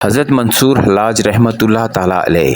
حضرت منصور حلاج رحمۃ اللہ تعالیٰ علیہ۔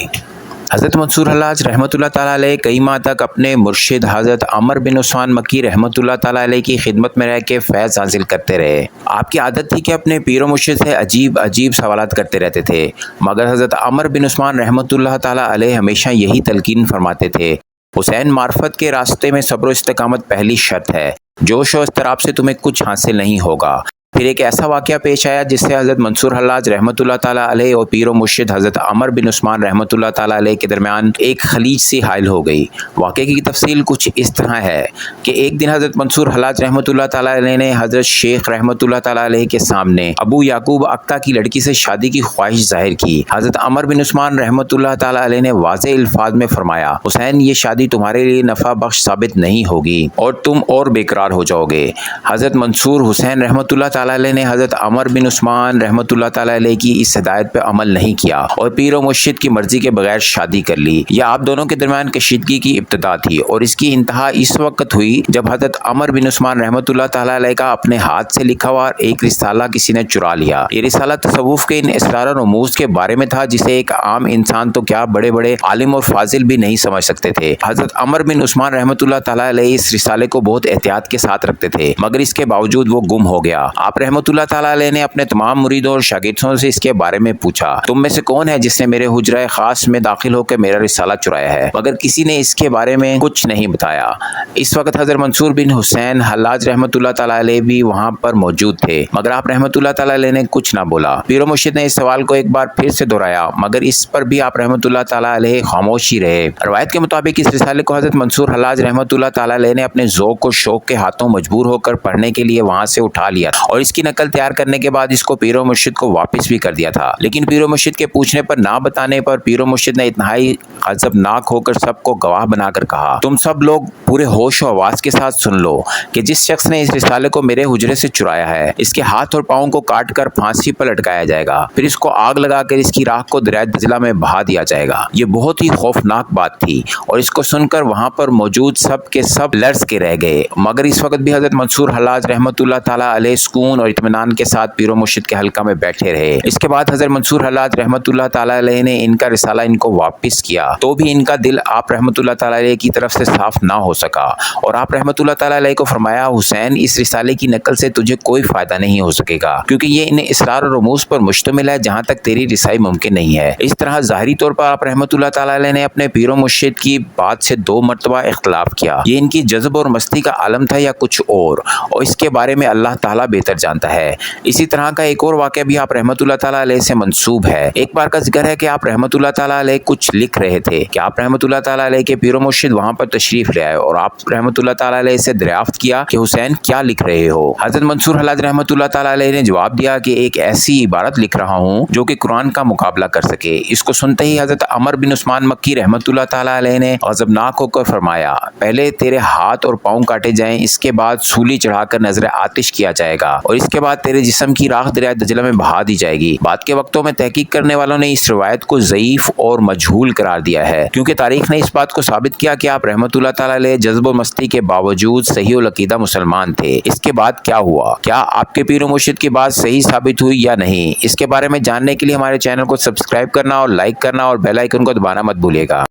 حضرت منصور حلاج رحمۃ اللہ تعالیٰ علیہ کئی ماہ تک اپنے مرشد حضرت عمر بن عثمان مکی رحمۃ اللہ تعالیٰ علیہ کی خدمت میں رہ کے فیض حاصل کرتے رہے۔ آپ کی عادت تھی کہ اپنے پیر و مرشد سے عجیب سوالات کرتے رہتے تھے، مگر حضرت عمر بن عثمان رحمۃ اللہ تعالیٰ علیہ ہمیشہ یہی تلقین فرماتے تھے: حسین، معرفت کے راستے میں صبر و استقامت پہلی شرط ہے، جوش و اضطراب سے تمہیں کچھ حاصل نہیں ہوگا۔ پھر ایک ایسا واقعہ پیش آیا جس سے حضرت منصور حلاج رحمۃ اللہ تعالیٰ علیہ اور پیر و مرشد حضرت عمر بن عثمان رحمۃ اللہ تعالیٰ علیہ کے درمیان ایک خلیج سی حائل ہو گئی۔ واقعے کی تفصیل کچھ اس طرح ہے کہ ایک دن حضرت منصور حلاج رحمۃ اللہ تعالیٰ علیہ نے حضرت شیخ رحمۃ اللہ تعالیٰ علیہ کے سامنے ابو یعقوب اکتا کی لڑکی سے شادی کی خواہش ظاہر کی۔ حضرت عمر بن عثمان رحمۃ اللہ تعالیٰ علیہ نے واضح الفاظ میں فرمایا: حسین، یہ شادی تمہارے لیے نفع بخش ثابت نہیں ہوگی اور تم اور بے قرار ہو جاؤ گے۔ حضرت منصور حسین رحمۃ اللہ تعالیٰ علیہ نے حضرت عمر بن عثمان رحمۃ اللہ تعالیٰ علیہ کی اس ہدایت پہ عمل نہیں کیا اور پیر و مرشد کی مرضی کے بغیر شادی کر لی۔ یہ آپ دونوں کے درمیان کشیدگی کی ابتدا تھی اور اس کی انتہا اس وقت ہوئی جب حضرت عمر بن عثمان رحمۃ اللہ تعالیٰ علیہ کا اپنے ہاتھ سے لکھا ہوا ایک رسالہ کسی نے چرا لیا۔ یہ رسالہ تصوف کے ان اسرار و رموز کے بارے میں تھا جسے ایک عام انسان تو کیا بڑے بڑے عالم اور فاضل بھی نہیں سمجھ سکتے تھے۔ حضرت عمر بن عثمان رحمۃ اللہ تعالیٰ علیہ اس رسالے کو بہت احتیاط کے ساتھ رکھتے تھے، مگر اس کے باوجود وہ گم ہو گیا۔ آپ رحمۃ اللہ تعالیٰ علیہ نے اپنے تمام مریدوں اور شاگردوں سے اس کے بارے میں پوچھا: تم میں سے کون ہے جس نے میرے حجرہ خاص میں داخل ہو کے میرا رسالہ چرایا ہے؟ مگر کسی نے اس کے بارے میں کچھ نہیں بتایا۔ اس وقت حضرت منصور بن حسین حلاج رحمۃ اللہ تعالیٰ علیہ بھی وہاں پر موجود تھے، مگر آپ رحمۃ اللہ تعالیٰ علیہ نے کچھ نہ بولا۔ پیر و مرشد نے اس سوال کو ایک بار پھر سے دہرایا، مگر اس پر بھی آپ رحمۃ اللہ تعالیٰ علیہ خاموش ہی رہے۔ روایت کے مطابق اس رسالے کو حضرت منصور حلاج رحمۃ اللہ تعالیٰ علیہ نے اپنے ذوق و شوق کے ہاتھوں مجبور ہو کر پڑھنے کے لیے وہاں سے اٹھا لیا اور اس کی نقل تیار کرنے کے بعد اس کو پیر و مرشد کو واپس بھی کر دیا تھا۔ لیکن پیر و مرشد کے پوچھنے پر نہ بتانے پر پیر و مرشد نے انتہائی غضبناک ہو کر سب کو گواہ بنا کر کہا: تم سب لوگ پورے ہوش و حواس کے ساتھ سن لو کہ جس شخص نے اس رسالے کو میرے حجرے سے چرایا ہے، اس کے ہاتھ اور پاؤں کو کاٹ کر پھانسی پر لٹکایا جائے گا، پھر اس کو آگ لگا کر اس کی راکھ کو دریائے دجلہ میں بہا دیا جائے گا۔ یہ بہت ہی خوفناک بات تھی اور اس کو سن کر وہاں پر موجود سب کے سب لرز کے رہ گئے، مگر اس وقت بھی حضرت منصور حلاج رحمۃ اللہ تعالیٰ علیہ سکون اور اطمینان کے ساتھ پیر و مرشد کے حلقہ میں بیٹھے رہے۔ اس کے بعد حضرت منصور حلاج رحمۃ اللہ تعالیٰ علیہ نے ان کا رسالہ ان کو واپس کیا، تو بھی ان کا دل آپ رحمۃ اللہ تعالیٰ علیہ کی طرف سے صاف نہ ہو سکا اور آپ رحمۃ اللہ تعالیٰ علیہ کو فرمایا: حسین، اس رسالے کی نقل سے تجھے کوئی فائدہ نہیں ہو سکے گا، کیونکہ یہ ان اسرار و رموز پر مشتمل ہے جہاں تک تیری رسائی ممکن نہیں ہے۔ اس طرح ظاہری طور پر آپ رحمۃ اللہ تعالیٰ علیہ نے اپنے پیر و مرشد کی بات سے 2 مرتبہ اختلاف کیا۔ یہ ان کی جذب اور مستی کا عالم تھا یا کچھ اور اس کے بارے میں اللہ تعالیٰ بہتر جانتا ہے۔ اسی طرح کا ایک اور واقعہ بھی آپ رحمۃ اللہ تعالیٰ علیہ سے منسوب ہے۔ ایک بار کا ذکر ہے کہ آپ رحمۃ اللہ تعالیٰ علیہ کچھ لکھ رہے تھے کہ آپ رحمۃ اللہ تعالیٰ علیہ کے پیر و مرشد وہاں پر تشریف لے آئے اور آپ رحمۃ اللہ تعالیٰ علیہ سے دریافت کیا کہ حسین، کیا لکھ رہے ہو؟ حضرت منصور حلاج رحمۃ اللہ تعالیٰ علیہ نے جواب دیا کہ ایک ایسی عبارت لکھ رہا ہوں جو کہ قرآن کا مقابلہ کر سکے۔ اس کو سنتے ہی حضرت عمر بن عثمان مکی رحمۃ اللہ تعالیٰ علیہ نے غضبناک ہو کر فرمایا: پہلے تیرے ہاتھ اور پاؤں کاٹے جائیں، اس کے بعد سولی چڑھا کر نظر آتش کیا جائے گا اور اس کے بعد تیرے جسم کی راکھ دریائے دجلہ میں بہا دی جائے گی۔ بعد کے وقتوں میں تحقیق کرنے والوں نے اس روایت کو ضعیف اور مجہول قرار دیا ہے، کیونکہ تاریخ نے اس بات کو ثابت کیا کہ آپ رحمۃ اللہ تعالیٰ علیہ جذب و مستی کے باوجود صحیح العقیدہ مسلمان تھے۔ اس کے بعد کیا ہوا؟ کیا آپ کے پیر و مرشد کی بات صحیح ثابت ہوئی یا نہیں؟ اس کے بارے میں جاننے کے لیے ہمارے چینل کو سبسکرائب کرنا اور لائک کرنا اور بیل آئیکن کو دبانا مت بھولیے گا۔